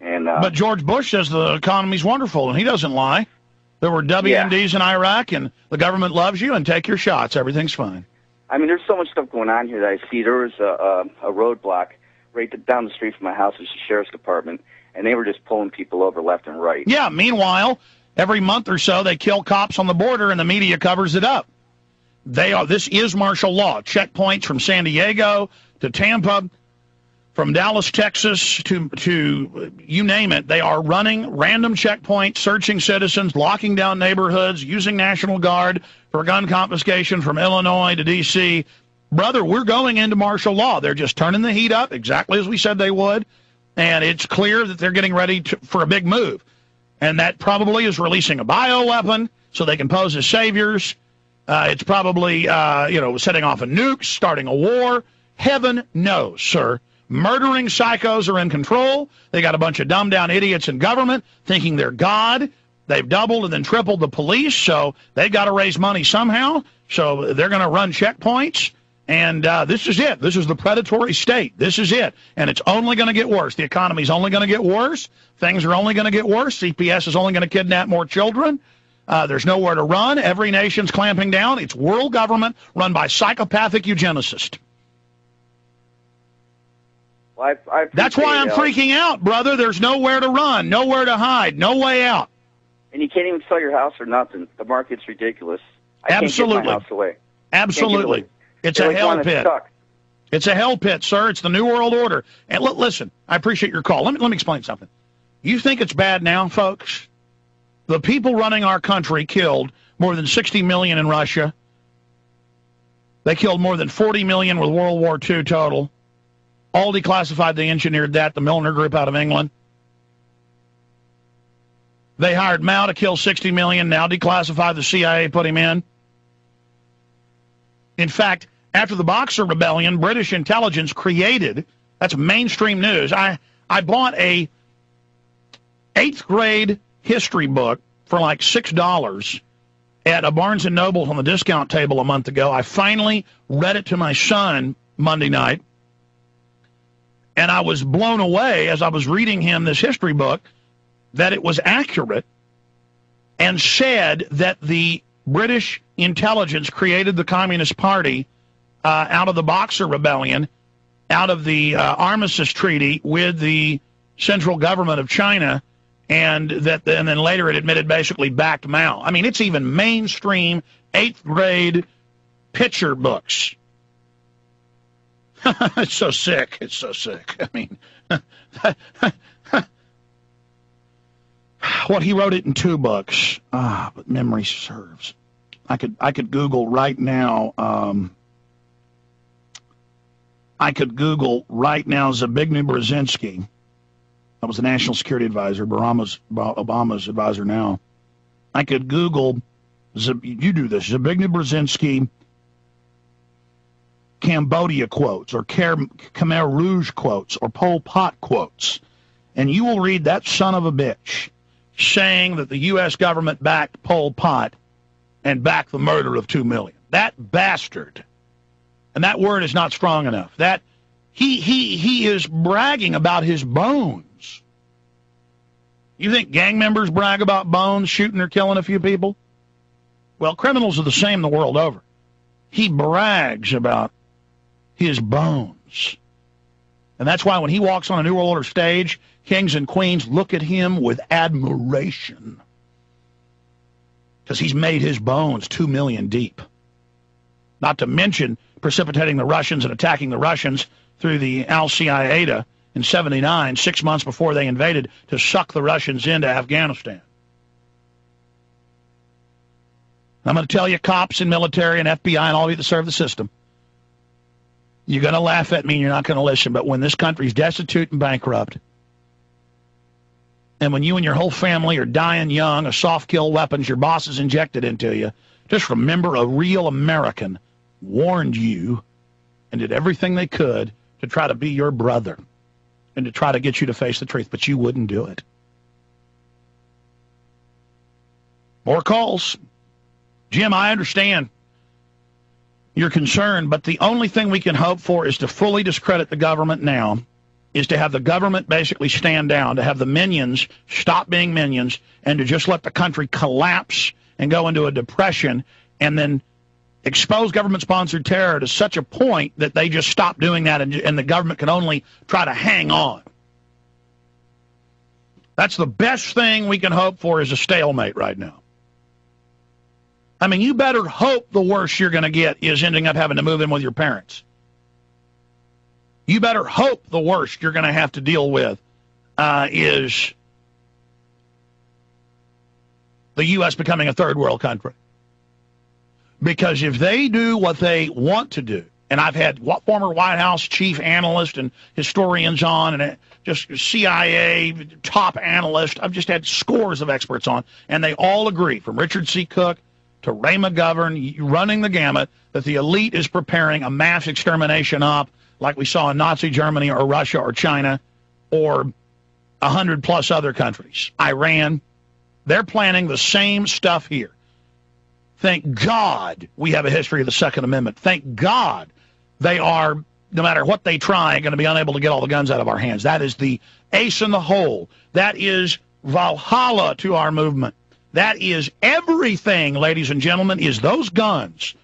And but George Bush says the economy's wonderful, and he doesn't lie. There were WMDs in Iraq, and the government loves you, and take your shots. Everything's fine. I mean, there's so much stuff going on here that I see. There was a roadblock right down the street from my house. There's the sheriff's department, and they were just pulling people over left and right. Yeah, meanwhile, every month or so, they kill cops on the border, and the media covers it up. This is martial law. Checkpoints from San Diego to Tampa, from Dallas, Texas to you name it. They are running random checkpoints, searching citizens, locking down neighborhoods, using National Guard for gun confiscation from Illinois to D.C. Brother, we're going into martial law. They're just turning the heat up exactly as we said they would, and it's clear that they're getting ready for a big move. And that probably is releasing a bioweapon so they can pose as saviors. It's probably, setting off a nuke, starting a war. Heaven knows, sir. Murdering psychos are in control. They got a bunch of dumbed-down idiots in government thinking they're God. They've doubled and then tripled the police, so they've got to raise money somehow. So they're going to run checkpoints. And this is it. This is the predatory state. This is it. And it's only going to get worse. The economy's only going to get worse. Things are only going to get worse. CPS is only going to kidnap more children. There's nowhere to run. Every nation's clamping down. It's world government run by psychopathic eugenicists. Well, that's why I'm freaking out, brother. There's nowhere to run, nowhere to hide, no way out. And you can't even sell your house or nothing. The market's ridiculous. Absolutely. Can't give my house away. Absolutely. It's a hell pit. It's a hell pit, sir. It's the New World Order. And listen, I appreciate your call. Let me explain something. You think it's bad now, folks? The people running our country killed more than 60 million in Russia. They killed more than 40 million with World War II total. All declassified, they engineered that, the Milner Group out of England. They hired Mao to kill 60 million, now declassified, the CIA put him in. In fact, after the Boxer Rebellion, British intelligence created, that's mainstream news, I bought a 8th grade history book for like $6 at a Barnes & Noble on the discount table a month ago. I finally read it to my son Monday night. And I was blown away as I was reading him this history book that it was accurate and said that the British intelligence created the Communist Party out of the Boxer Rebellion, out of the Armistice Treaty with the central government of China, and then later it admitted basically backed Mao. I mean, it's even mainstream 8th grade picture books. It's so sick. It's so sick. I mean, what he wrote it in 2 books. But memory serves. I could Google right now. I could Google right now Zbigniew Brzezinski. That was the National Security Advisor, Obama's advisor now. I could Google. You do this. Zbigniew Brzezinski. Cambodia quotes or Khmer Rouge quotes or Pol Pot quotes, and you will read that son of a bitch saying that the U.S. government backed Pol Pot and backed the murder of 2 million. That bastard, and that word is not strong enough. That he is bragging about his bones. You think gang members brag about bones, shooting or killing a few people? Well, criminals are the same the world over. He brags about his bones. And that's why when he walks on a New World Order stage, kings and queens look at him with admiration. Because he's made his bones 2 million deep. Not to mention precipitating the Russians and attacking the Russians through the Al-Qaeda in 79, 6 months before they invaded, to suck the Russians into Afghanistan. I'm going to tell you, cops and military and FBI and all of you that serve the system, you're going to laugh at me and you're not going to listen, but when this country's destitute and bankrupt, and when you and your whole family are dying young of soft kill weapons your bosses injected into you, just remember a real American warned you and did everything they could to try to be your brother and to try to get you to face the truth, but you wouldn't do it. More calls. Jim, I understand your concern, but the only thing we can hope for is to fully discredit the government now is to have the government basically stand down, to have the minions stop being minions, and to just let the country collapse and go into a depression, and then expose government-sponsored terror to such a point that they just stop doing that, and the government can only try to hang on. That's the best thing we can hope for, is a stalemate right now. I mean, you better hope the worst you're going to get is ending up having to move in with your parents. You better hope the worst you're going to have to deal with is the U.S. becoming a third world country. Because if they do what they want to do, and I've had former White House chief analysts and historians on, and just CIA top analysts, I've just had scores of experts on, and they all agree, from Richard C. Cook to Ray McGovern, running the gamut, that the elite is preparing a mass extermination op like we saw in Nazi Germany or Russia or China or 100+ other countries. Iran. They're planning the same stuff here. Thank God we have a history of the Second Amendment. Thank God they are, no matter what they try, going to be unable to get all the guns out of our hands. That is the ace in the hole. That is Valhalla to our movement. That is everything, ladies and gentlemen, is those guns.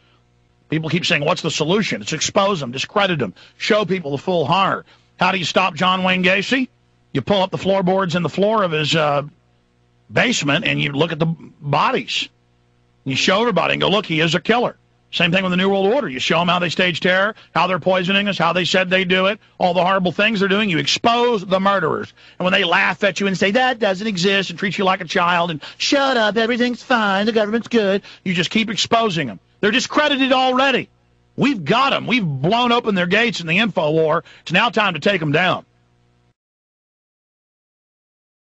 People keep saying, what's the solution? It's expose them, discredit them, show people the full horror. How do you stop John Wayne Gacy? You pull up the floorboards in the floor of his basement and you look at the bodies. You show everybody and go, look, he is a killer. Same thing with the New World Order. You show them how they stage terror, how they're poisoning us, how they said they do it, all the horrible things they're doing. You expose the murderers. And when they laugh at you and say, that doesn't exist, and treat you like a child, and shut up, everything's fine, the government's good, you just keep exposing them. They're discredited already. We've got them. We've blown open their gates in the info war. It's now time to take them down.